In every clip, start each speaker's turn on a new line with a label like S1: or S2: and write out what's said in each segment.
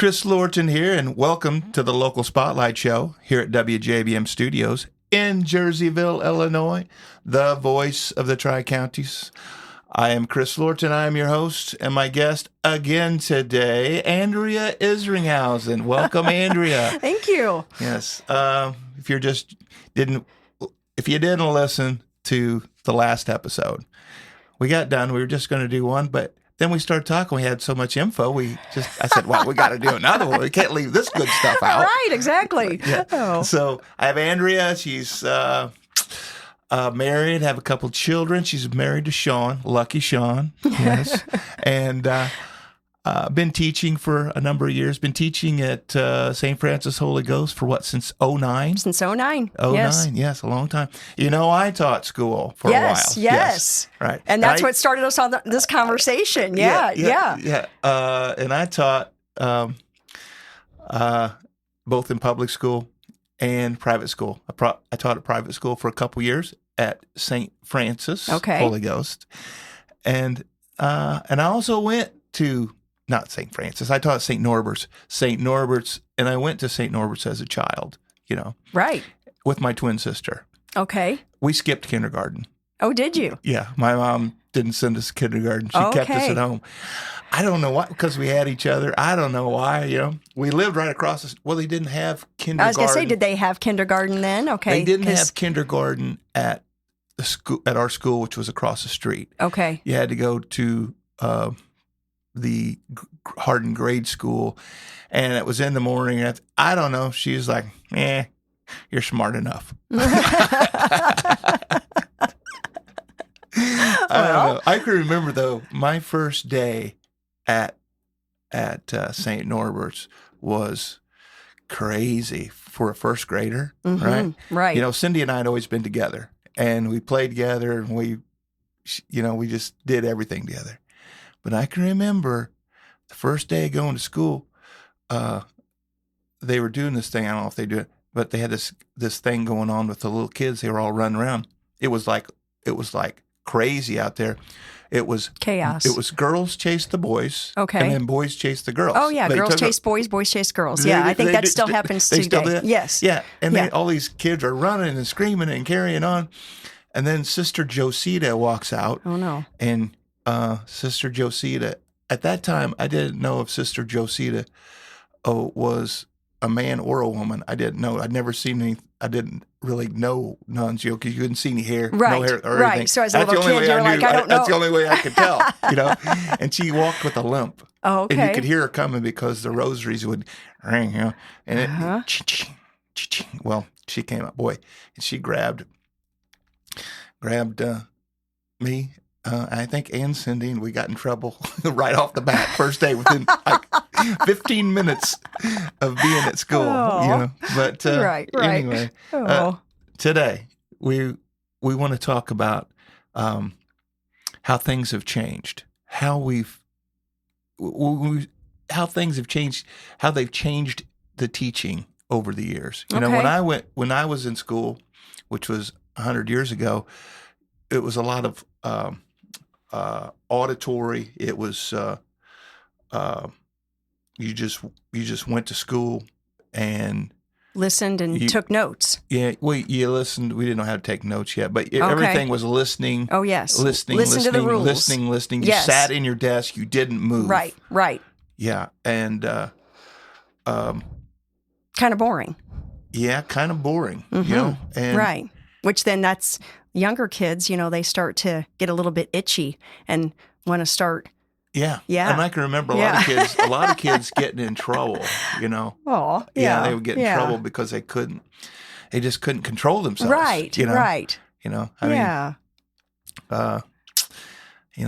S1: Chris Lorton here, and welcome to the Local Spotlight Show here at WJBM Studios in Jerseyville, Illinois, the voice of the Tri-Counties. I am Chris Lorton. I am your host, and my guest again today, Andrea Isringhausen. Welcome, Andrea.
S2: Thank you.
S1: Yes. If you didn't listen to the last episode, we got done. We were just going to do one, but then we started talking. We had so much info. I said, well, we got to do another one. We can't leave this good stuff out.
S2: Right, exactly.
S1: Yeah.
S2: Oh.
S1: So I have Andrea. She's married, have a couple children. She's married to Sean, lucky Sean. Yes. And been teaching for a number of years. Been teaching at St. Francis Holy Ghost for what, since 2009?
S2: Since 2009.
S1: 2009, yes, a long time. You know, I taught school for a while.
S2: Yes.
S1: Right.
S2: And that's what started us on this conversation. Yeah.
S1: And I taught both in public school and private school. I taught at private school for a couple years at St. Francis Holy Ghost. And I also went to, not St. Francis, I taught St. Norbert's, and I went to St. Norbert's as a child,
S2: Right.
S1: with my twin sister.
S2: Okay.
S1: We skipped kindergarten.
S2: Oh, did you?
S1: Yeah, my mom didn't send us to kindergarten. She kept us at home. I don't know why, because we had each other. I don't know why, We lived right across well, they didn't have kindergarten.
S2: I was going to say, did they have kindergarten then? Okay.
S1: They didn't have kindergarten at the school, at our school, which was across the street.
S2: Okay.
S1: You had to go to the Hardin grade school, and it was in the morning. And I don't know. She's like, you're smart enough. I don't know. I can remember, though, my first day at St. Norbert's was crazy for a first grader, right?
S2: Right.
S1: Cindy and I had always been together, and we played together, and we just did everything together. But I can remember the first day of going to school, they were doing this thing. I don't know if they do it, but they had this thing going on with the little kids. They were all running around. It was like crazy out there. It was
S2: chaos.
S1: It was girls chase the boys, and then boys chase the girls.
S2: Oh yeah, girls chase boys, boys chase girls. Yeah, I think that still happens today.
S1: Still do that?
S2: Yes.
S1: Yeah, and then all these kids are running and screaming and carrying on, and then Sister Josita walks out.
S2: Oh no!
S1: And Sister Josita, at that time, I didn't know if Sister Josita was a man or a woman. I didn't know. I'd never seen any. I didn't really know nuns, because you couldn't see any hair, no hair or anything.
S2: So as a little kid, you're like, I don't know.
S1: That's the only way I could tell, And she walked with a limp.
S2: Oh, okay.
S1: And you could hear her coming because the rosaries would ring, and it, well, she came up, boy, and she grabbed me. I think and Cindy, and we got in trouble right off the bat. First day, within like 15 minutes of being at school, But anyway, today we want to talk about how things have changed, how things have changed, how they've changed the teaching over the years. When I was in school, which was 100 years ago, it was a lot of auditory. It was you just went to school and
S2: listened and took notes.
S1: Yeah, you listened. We didn't know how to take notes yet, but everything was listening.
S2: Oh yes,
S1: listening
S2: to the rules.
S1: Listening. You sat in your desk. You didn't move.
S2: Right.
S1: Yeah, and
S2: kind of boring.
S1: Yeah, kind of boring.
S2: And right. Which then that's younger kids. They start to get a little bit itchy and want to start.
S1: Yeah. And I can remember a lot of kids getting in trouble,
S2: Oh,
S1: yeah. They would get in trouble because they just couldn't control themselves.
S2: Right. Right.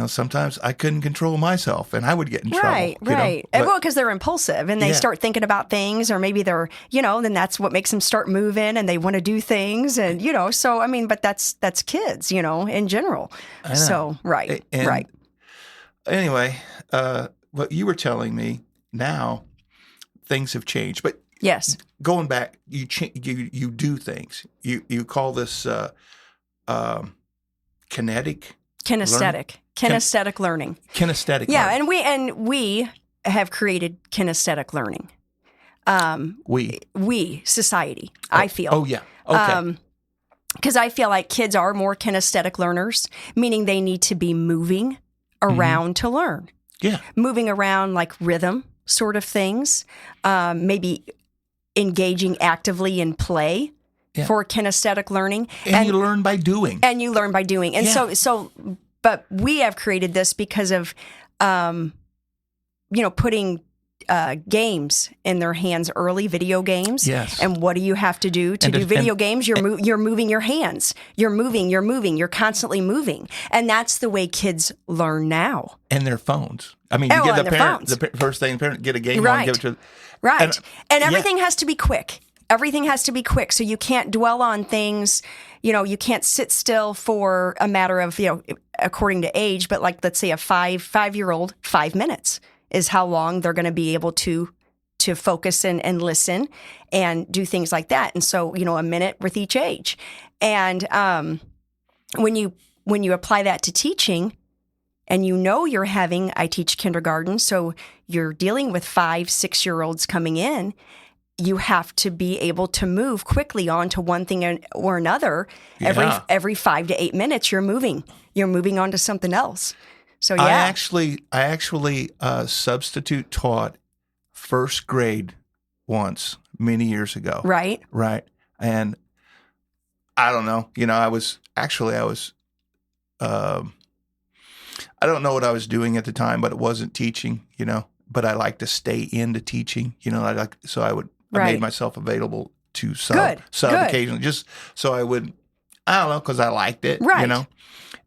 S1: Sometimes I couldn't control myself and I would get in trouble.
S2: Right. Well, because they're impulsive and they start thinking about things, or maybe they're, then that's what makes them start moving and they want to do things. And, so, but that's kids, in general.
S1: I know.
S2: So, right.
S1: Anyway, what you were telling me, now things have changed. But
S2: yes,
S1: going back, you do things. You call this kinetic.
S2: Kinesthetic learning.
S1: Kinesthetic
S2: Yeah,
S1: learning.
S2: and we have created kinesthetic learning. We, society, I feel.
S1: Oh, yeah. Okay.
S2: Because I feel like kids are more kinesthetic learners, meaning they need to be moving around to learn.
S1: Yeah.
S2: Moving around like rhythm sort of things, maybe engaging actively in play for kinesthetic learning.
S1: And you learn by doing.
S2: And you learn by doing. And but we have created this because of, putting games in their hands early, video games.
S1: Yes.
S2: And what do you have to do to do video games? You're moving your hands. You're moving. You're constantly moving. And that's the way kids learn now.
S1: And their phones. I mean, you get the parent, first thing, the parent get a game on, give it to.
S2: Right. And everything has to be quick. Everything has to be quick. So you can't dwell on things. You can't sit still for a matter of, according to age, but like, let's say a 5-year-old, 5 minutes is how long they're going to be able to focus and listen and do things like that. And so, a minute with each age. And when you apply that to teaching, and I teach kindergarten, so you're dealing with 5-6-year-olds coming in, you have to be able to move quickly on to one thing or another.
S1: Yeah.
S2: Every 5 to 8 minutes, you're moving on to something else. So
S1: I actually substitute taught first grade once many years ago.
S2: Right.
S1: And I don't know, I don't know what I was doing at the time, but it wasn't teaching, but I like to stay into teaching, I made myself available to sub occasionally, just so I would, I don't know, because I liked it,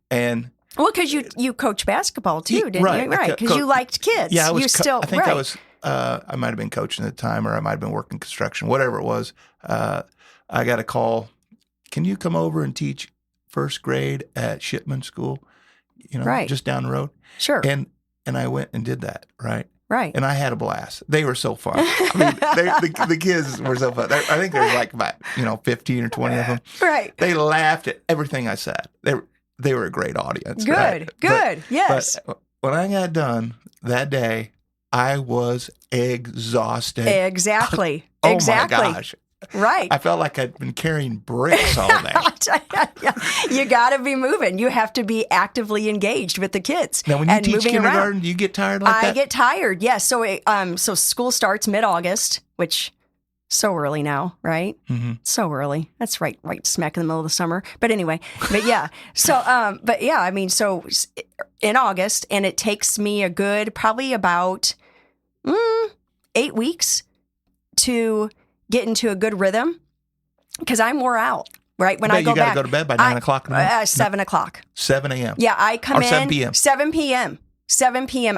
S1: and.
S2: Well, because you coach basketball too, didn't you? Right, because you liked kids.
S1: Yeah, I might have been coaching at the time, or I might have been working construction, whatever it was. I got a call. Can you come over and teach first grade at Shipman School? Just down the road.
S2: Sure.
S1: And I went and did that. Right. And I had a blast. They were so fun. I mean, the kids were so fun. I think there was like about 15 or 20 of them.
S2: Right.
S1: They laughed at everything I said. They were a great audience.
S2: Good, yes.
S1: But when I got done that day, I was exhausted.
S2: Exactly.
S1: Oh my gosh.
S2: Right.
S1: I felt like I'd been carrying bricks all day.
S2: You got to be moving. You have to be actively engaged with the kids.
S1: Now, when you teach kindergarten, do you get tired like that?
S2: I get tired, yes. So school starts mid-August, which... So early now, right?
S1: Mm-hmm.
S2: So early. That's right smack in the middle of the summer. But anyway, So, so in August, and it takes me a good, probably about 8 weeks to get into a good rhythm because I'm wore out, right? When I go back.
S1: You got to go to bed by 9 o'clock?
S2: 7 o'clock.
S1: 7 a.m.
S2: Yeah, I come in.
S1: 7 p.m.
S2: 7 p.m. 7 p.m.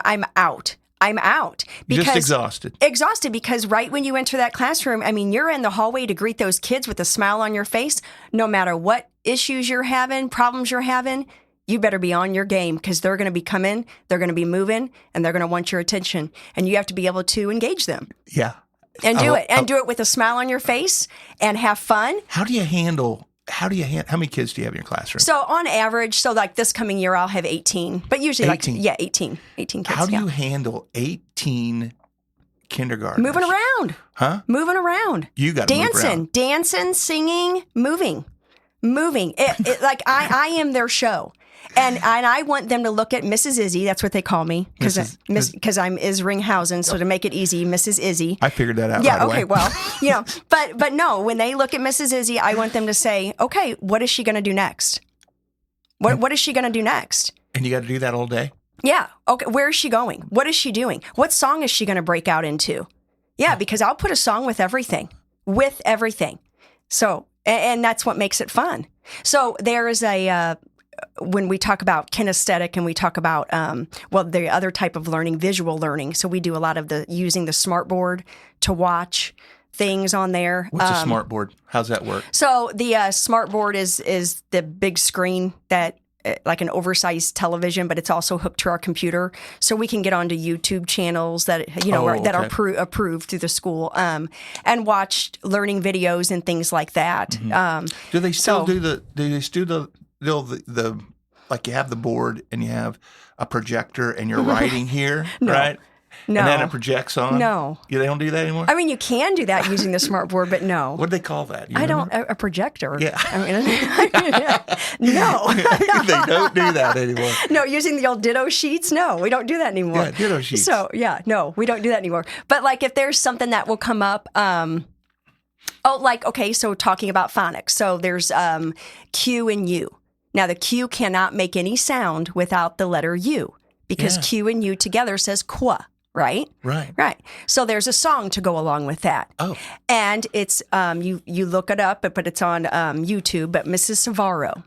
S2: I'm out because
S1: just exhausted.
S2: Exhausted because right when you enter that classroom, I mean, you're in the hallway to greet those kids with a smile on your face. No matter what issues you're having, problems you're having, you better be on your game because they're going to be coming, they're going to be moving, and they're going to want your attention. And you have to be able to engage them.
S1: Yeah.
S2: And do it with a smile on your face and have fun.
S1: How many kids do you have in your classroom?
S2: So on average, like this coming year, I'll have 18, but usually
S1: 18.
S2: 18 kids.
S1: How do you handle 18 kindergartners?
S2: Moving around.
S1: Huh?
S2: Moving around.
S1: You got to move around.
S2: Dancing, singing, moving. Like I am their show. And I want them to look at Mrs. Izzy. That's what they call me because I'm Isringhausen. So to make it easy, Mrs. Izzy.
S1: I figured that out.
S2: Yeah.
S1: Right
S2: Okay.
S1: away.
S2: Well, but no. When they look at Mrs. Izzy, I want them to say, "Okay, what is she going to do next? What is she going to do next?"
S1: And you got to do that all day.
S2: Yeah. Okay. Where is she going? What is she doing? What song is she going to break out into? Yeah, because I'll put a song with everything. So, and that's what makes it fun. So there is when we talk about kinesthetic and we talk about, the other type of learning, visual learning. So we do a lot of using the Smartboard to watch things on there.
S1: What's a Smartboard? How's that work?
S2: So the Smartboard is the big screen that, like an oversized television, but it's also hooked to our computer. So we can get onto YouTube channels that, that are approved through the school, and watch learning videos and things like that.
S1: Mm-hmm. Do they still do the like you have the board and you have a projector and you're writing here,
S2: No.
S1: right?
S2: No.
S1: And then it projects on?
S2: No.
S1: They don't do that anymore?
S2: I mean, you can do that using the Smartboard, but no.
S1: What do they call that?
S2: A projector.
S1: Yeah.
S2: I mean, no.
S1: They don't do that anymore.
S2: No, using the old ditto sheets? No, we don't do that anymore.
S1: Yeah, ditto sheets.
S2: So, no, we don't do that anymore. But like if there's something that will come up, so talking about phonics. So there's Q and U. Now, the Q cannot make any sound without the letter U because Q and U together says qua. Right? Right. So there's a song to go along with that.
S1: Oh.
S2: And it's, you look it up, but it's on YouTube, but Mrs. Savaro.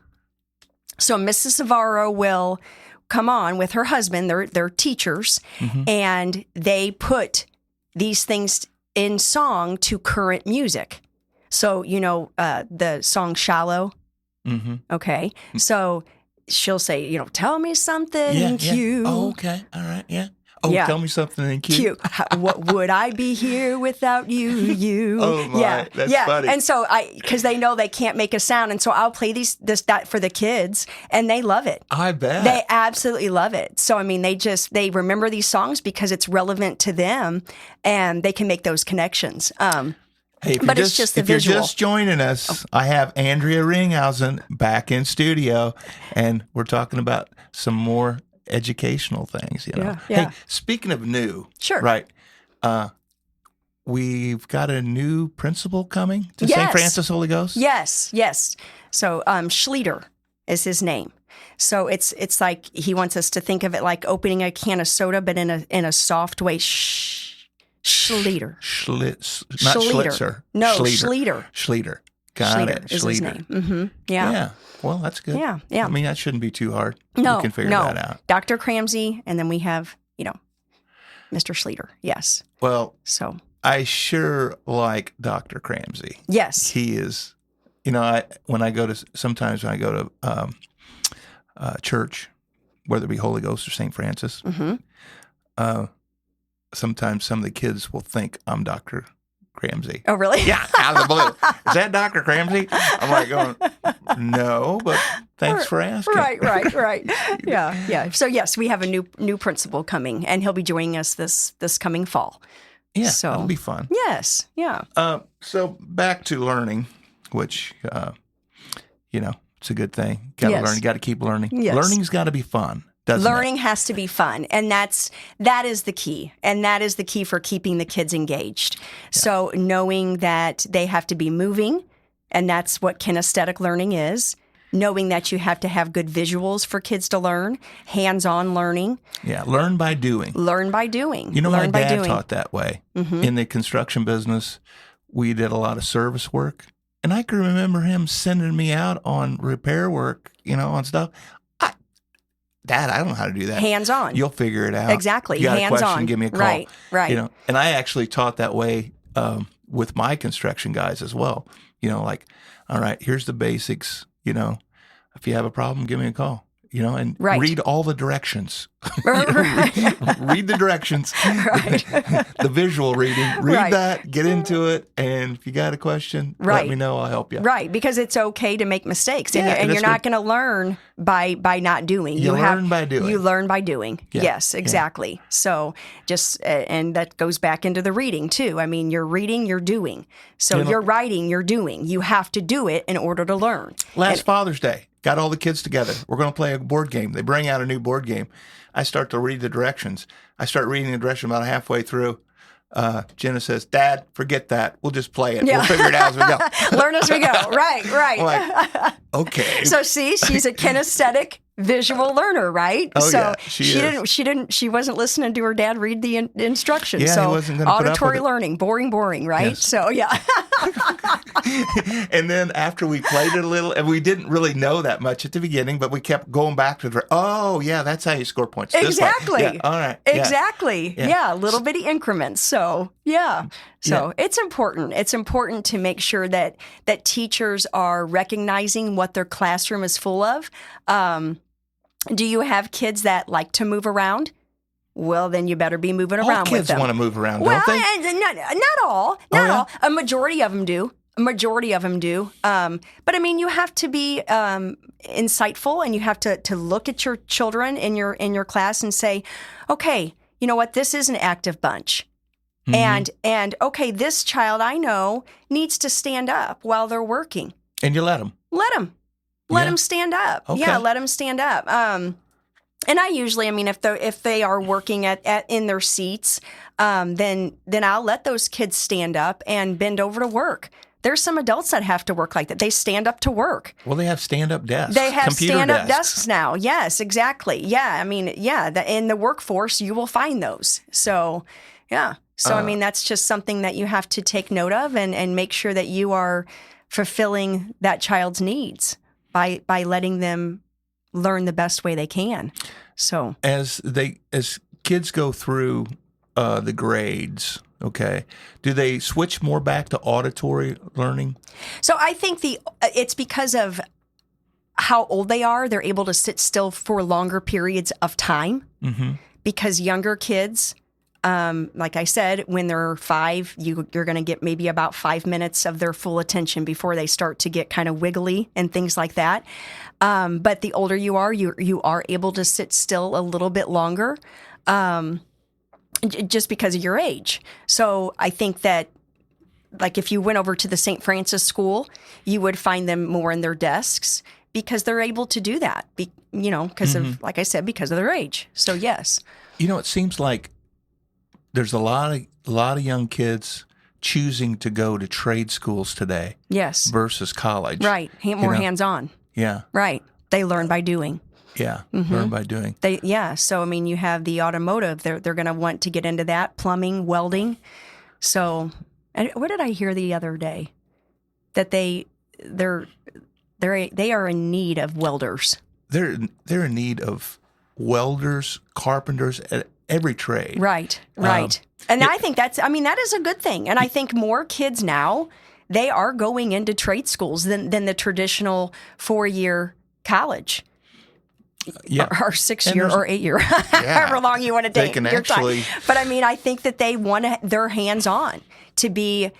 S2: So Mrs. Savaro will come on with her husband, they're teachers, and they put these things in song to current music. So, the song Shallow. Mm-hmm. Okay. So she'll say, tell me something in Q.
S1: Oh, okay. All right. Yeah. Oh, tell me something in Q.
S2: What would I be here without you?
S1: Oh my, that's funny.
S2: And so because they know they can't make a sound, and so I'll play that for the kids, and they love it.
S1: I bet
S2: they absolutely love it. So I mean, they remember these songs because it's relevant to them, and they can make those connections.
S1: Hey,
S2: but it's just the visual.
S1: If you're just joining us, I have Andrea Isringhausen back in studio, and we're talking about some more educational things,
S2: Yeah.
S1: Hey, speaking of new,
S2: sure,
S1: right? We've got a new principal coming to St. Francis Holy Ghost.
S2: Yes. So Schleter is his name. So it's like he wants us to think of it like opening a can of soda, but in a soft way. Schleter.
S1: Not Schlitzer.
S2: No, Schleter.
S1: Schleter. Got it.
S2: Is his name. Mm-hmm. Yeah.
S1: Well, that's good.
S2: Yeah.
S1: I mean, that shouldn't be too hard.
S2: No,
S1: we can figure that out.
S2: Dr. Cramsey, and then we have, Mr. Schleter. Yes.
S1: Well,
S2: so
S1: I sure like Dr. Cramsey.
S2: Yes.
S1: He is, when I go to church, whether it be Holy Ghost or St. Francis, sometimes some of the kids will think I'm Dr. Cramsey.
S2: Oh, really?
S1: Yeah, out of the blue. Is that Dr. Cramsey? I'm like going, no, but thanks for asking.
S2: Right. Yeah. So yes, we have a new principal coming, and he'll be joining us this coming fall.
S1: Yeah,
S2: so
S1: that'll be fun.
S2: Yes, yeah.
S1: So back to learning, which it's a good thing. Got to learn. You got to keep learning.
S2: Yes.
S1: Learning's got to be fun.
S2: Learning has to be fun, and that is the key, and that is the key for keeping the kids engaged. Yeah. So knowing that they have to be moving, and that's what kinesthetic learning is. Knowing that you have to have good visuals for kids to learn, hands-on learning.
S1: Yeah, learn by doing.
S2: Learn by doing.
S1: My dad taught that way. Mm-hmm. In the construction business, we did a lot of service work, and I can remember him sending me out on repair work, on stuff. Dad, I don't know how to do that.
S2: Hands-on.
S1: You'll figure it out.
S2: Exactly.
S1: You got
S2: hands-on.
S1: a question, give me a call.
S2: Right.
S1: And I actually taught that way with my construction guys as well. All right, here's the basics. If you have a problem, give me a call. And read all the directions. Read the directions.
S2: Right.
S1: The visual reading. Read that, get into it, and if you got a question, let me know. I'll help you.
S2: Right, because it's okay to make mistakes, and you're not going to learn by not doing.
S1: You learn by doing.
S2: You learn by doing.
S1: Yeah.
S2: Yes, exactly. Yeah. So and that goes back into the reading too. I mean, you're reading, you're doing. So you're writing, you're doing. You have to do it in order to learn.
S1: Last Father's Day. Got all the kids together. We're going to play a board game. They bring out a new board game. I start to read the directions. I start reading the direction about halfway through. Jenna says, Dad, forget that. We'll just play it. Yeah. We'll figure it out as we go.
S2: Learn as we go. Right.
S1: I'm like, okay.
S2: So see, she's a kinesthetic visual learner, right?
S1: Oh,
S2: so
S1: yeah,
S2: she wasn't listening to her dad read the instructions.
S1: Yeah,
S2: so
S1: he wasn't going to put up
S2: auditory
S1: with it.
S2: learning, boring, right?
S1: Yes.
S2: So yeah.
S1: And then after we played it a little, and we didn't really know that much at the beginning, but we kept going back to it. Oh, yeah, that's how you score points.
S2: Exactly.
S1: Yeah, all right.
S2: Exactly. Yeah, little bitty increments. So yeah. So it's important. It's important to make sure that teachers are recognizing what their classroom is full of. Do you have kids that like to move around? Well, then you better be moving around with them.
S1: All kids want to move around, don't they?
S2: Not all. Not all. A majority of them do. But I mean, you have to be insightful, and you have to look at your children in your class and say, okay, you know what, this is an active bunch. And okay, this child I know needs to stand up while they're working.
S1: And you let them.
S2: Let them stand up.
S1: Okay.
S2: Yeah, let them stand up. And I usually, I mean, if they are working in their seats, then I'll let those kids stand up and bend over to work. There's some adults that have to work like that. They stand up to work.
S1: Well, they have stand-up desks.
S2: They have
S1: computer
S2: stand-up
S1: desks.
S2: desks now. Yes, exactly. Yeah, I mean, yeah, in the workforce, you will find those. So, yeah. So, I mean, that's just something that you have to take note of and make sure that you are fulfilling that child's needs by letting them learn the best way they can. So
S1: as kids go through the grades, okay, do they switch more back to auditory learning?
S2: So I think it's because of how old they are. They're able to sit still for longer periods of time. Because younger kids, like I said, when they're 5, you're going to get maybe about 5 minutes of their full attention before they start to get kind of wiggly and things like that. But the older you are able to sit still a little bit longer, just because of your age. So I think that, like, if you went over to the St. Francis School, you would find them more in their desks because they're able to do that. Because of, like I said, because of their age. So yes.
S1: It seems like there's a lot of young kids choosing to go to trade schools today.
S2: Yes.
S1: Versus college.
S2: Right. More hands-on.
S1: Yeah.
S2: Right. They learn by doing.
S1: Yeah. Learn by doing.
S2: So, I mean, you have the automotive. They're going to want to get into that, plumbing, welding. So, what did I hear the other day? That they are in need of welders.
S1: They're in need of welders, carpenters, at every trade.
S2: Right. And I think that is a good thing. And I think more kids now, they are going into trade schools than the traditional 4-year college.
S1: Yeah.
S2: Or 6-year or 8-year, however long you want to take your time. But I mean, I think that they want their hands-on to be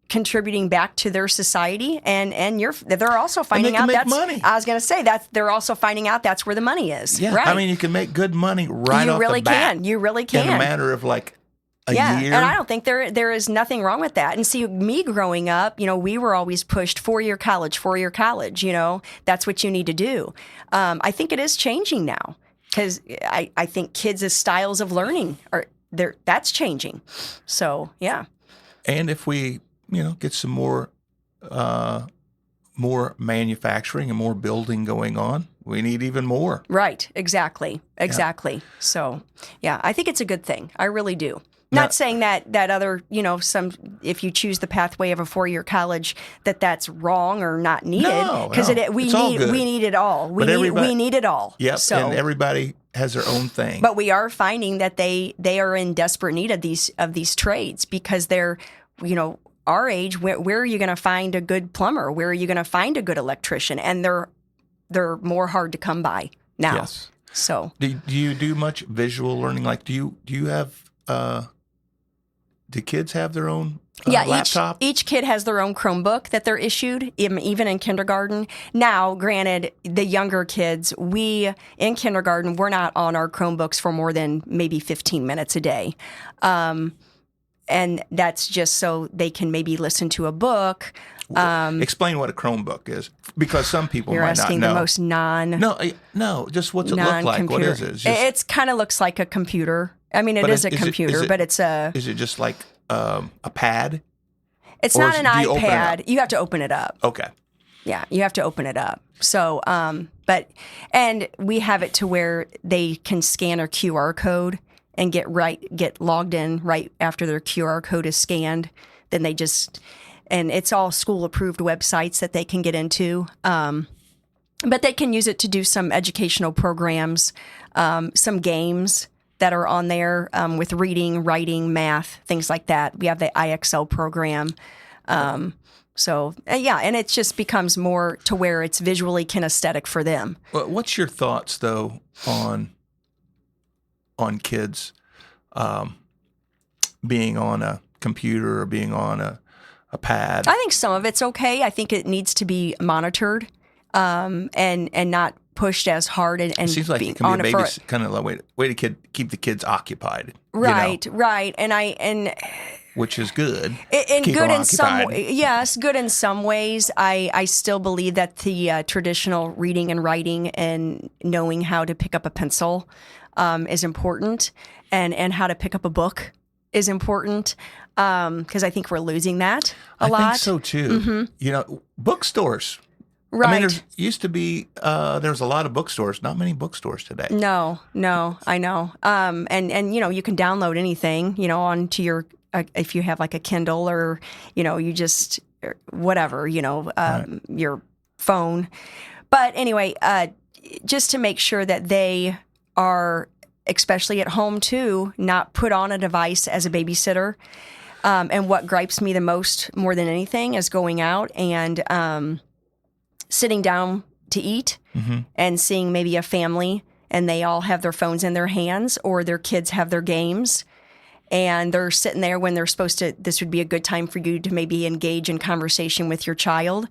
S2: contributing back to their society, and they're also finding out that's money. I was going to say that they're also finding out that's where the money is.
S1: Yeah,
S2: right.
S1: I mean, you can make good money right off the bat.
S2: You really can.
S1: In a matter of like a year.
S2: And I don't think there is nothing wrong with that. And see, me growing up, we were always pushed 4-year college. That's what you need to do. I think it is changing now because I think kids' styles of learning that's changing. So, yeah.
S1: And if we, get some more manufacturing and more building going on, we need even more.
S2: Right. Exactly. Yeah. So, yeah, I think it's a good thing. I really do. Not saying that other, if you choose the pathway of a 4-year college, that's wrong or not needed. Because we need it all. We need it all.
S1: Yep. So, and everybody has their own thing.
S2: But we are finding that they are in desperate need of these trades because they're, our age. Where are you going to find a good plumber? Where are you going to find a good electrician? And they're more hard to come by now.
S1: Yes.
S2: So
S1: do you do much visual learning? Like, do you have? Do kids have their own laptop?
S2: Each kid has their own Chromebook that they're issued, even in kindergarten. Now, granted, the younger kids, in kindergarten, we're not on our Chromebooks for more than maybe 15 minutes a day. And that's just so they can maybe listen to a book.
S1: Explain what a Chromebook is, because some people might not know.
S2: You're asking the most
S1: No, just what's it look like? What is it?
S2: It kind of looks like a computer. I mean, it is a computer, but it's a...
S1: Is it just like a pad?
S2: It's not an iPad. You have to open it up.
S1: Okay.
S2: Yeah, you have to open it up. So, and we have it to where they can scan a QR code and get logged in right after their QR code is scanned. Then they and it's all school-approved websites that they can get into. But they can use it to do some educational programs, some games that are on there with reading, writing, math, things like that. We have the IXL program. And it just becomes more to where it's visually kinesthetic for them.
S1: What's your thoughts, though, on kids being on a computer or being on a pad?
S2: I think some of it's okay. I think it needs to be monitored and not pushed as hard and
S1: it seems like
S2: being
S1: it can
S2: on
S1: be
S2: it
S1: a
S2: for
S1: kind of like way to keep the kids occupied.
S2: right,
S1: you know,
S2: right, and
S1: which is good.
S2: And
S1: Keep
S2: good
S1: them
S2: in some
S1: occupied.
S2: yes, good in some ways. I still believe that the traditional reading and writing and knowing how to pick up a pencil is important, and how to pick up a book is important, because I think we're losing that a lot.
S1: I think so too.
S2: Mm-hmm.
S1: You know, bookstores.
S2: Right.
S1: I mean, there used to be there's a lot of bookstores. Not many bookstores today.
S2: No, I know. And you know, you can download anything, you know, onto your if you have like a Kindle or, you know, you just whatever, you know, your phone. But anyway, just to make sure that they are, especially at home too, not put on a device as a babysitter. And what gripes me the most, more than anything, is going out and sitting down to eat and seeing maybe a family and they all have their phones in their hands, or their kids have their games, and they're sitting there when they're supposed to, this would be a good time for you to maybe engage in conversation with your child,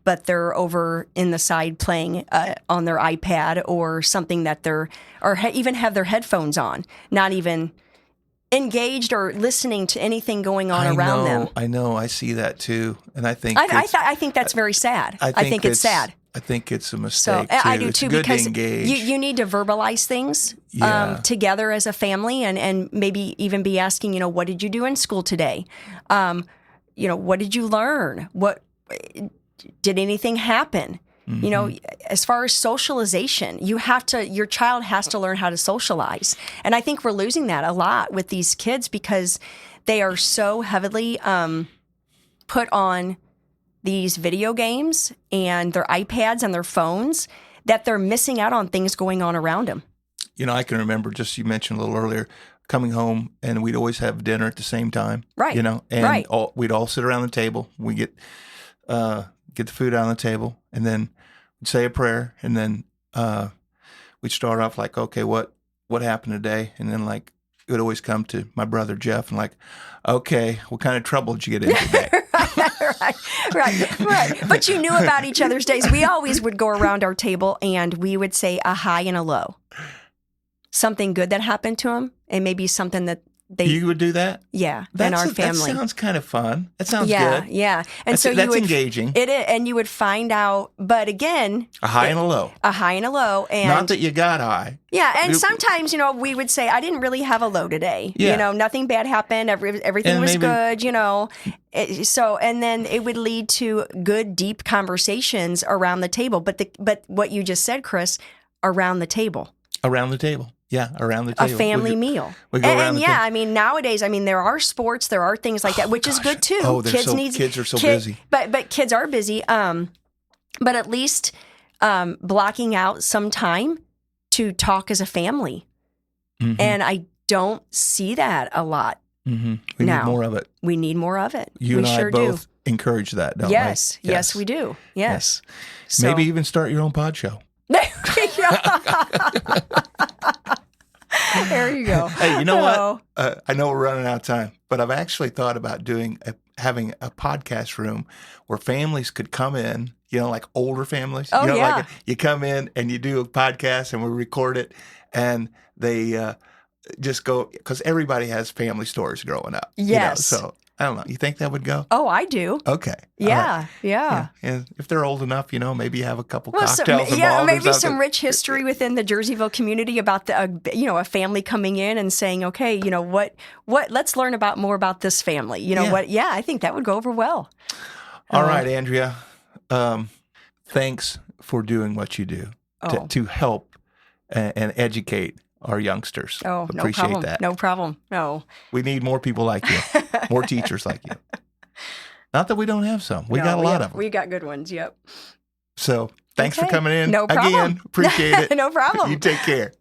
S2: but they're over in the side playing on their iPad or something that they're, or even have their headphones on, not even engaged or listening to anything going on around them.
S1: I know. I see that too, and I think
S2: I think that's very sad. I think it's sad.
S1: I think it's a mistake.
S2: So
S1: too.
S2: I do
S1: It's
S2: too,
S1: good
S2: because
S1: to engage.
S2: you need to verbalize things together as a family, and maybe even be asking, you know, what did you do in school today? You know, what did you learn? What did anything happen? You know, as far as socialization, your child has to learn how to socialize. And I think we're losing that a lot with these kids because they are so heavily put on these video games and their iPads and their phones that they're missing out on things going on around them.
S1: You know, I can remember, just you mentioned a little earlier, coming home and we'd always have dinner at the same time.
S2: Right.
S1: You know, and we'd all sit around the table. We get the food out on the table, and then we'd say a prayer, and then we'd start off like, okay, what happened today? And then like it would always come to my brother Jeff and like, okay, what kind of trouble did you get in today?
S2: right. But you knew about each other's days. We always would go around our table and we would say a high and a low. Something good that happened to them, and maybe something that you
S1: would do that?
S2: Yeah, in our family.
S1: That sounds kind of fun. That sounds
S2: good.
S1: Yeah.
S2: Yeah. And
S1: that's engaging.
S2: It is, and you would find out, but again,
S1: a high and a low.
S2: A high and a low. And
S1: not that you got high.
S2: Yeah, and sometimes, you know, we would say, I didn't really have a low today. Yeah. You know, nothing bad happened. Everything was good, you know. So, and then it would lead to good, deep conversations around the table. But what you just said, Chris, around the table.
S1: Around the table. Yeah, around the table.
S2: A family meal.
S1: We go around the table.
S2: I mean, nowadays, I mean, there are sports, there are things like that, which is good too.
S1: Oh, kids are so busy.
S2: But kids are busy. But at least blocking out some time to talk as a family. Mm-hmm. And I don't see that a lot.
S1: Mm-hmm. We need more of it.
S2: We need more of it.
S1: You and I both encourage that, don't we?
S2: Yes, we do. Yes.
S1: So, maybe even start your own pod show.
S2: There you go.
S1: Hey, you know what? I know we're running out of time, but I've actually thought about having a podcast room where families could come in, you know, like older families.
S2: Oh,
S1: you know,
S2: yeah.
S1: Like you come in and you do a podcast and we record it, and they just go, because everybody has family stories growing up.
S2: Yes.
S1: You know, so I don't know. You think that would go?
S2: Oh, I do.
S1: Okay.
S2: Yeah, yeah.
S1: And if they're old enough, you know, maybe have a couple cocktails involved.
S2: Maybe some rich history within the Jerseyville community about a family coming in and saying, okay, you know, what let's learn more about this family. You know what? Yeah, I think that would go over well.
S1: All right, Andrea. Thanks for doing what you do to help and educate our youngsters.
S2: Oh,
S1: appreciate that.
S2: No problem. No.
S1: We need more people like you, more teachers like you. Not that we don't have some. We got a lot of them.
S2: We got good ones, yep.
S1: So thanks for coming in.
S2: No problem.
S1: Again, appreciate it.
S2: No problem.
S1: You take care.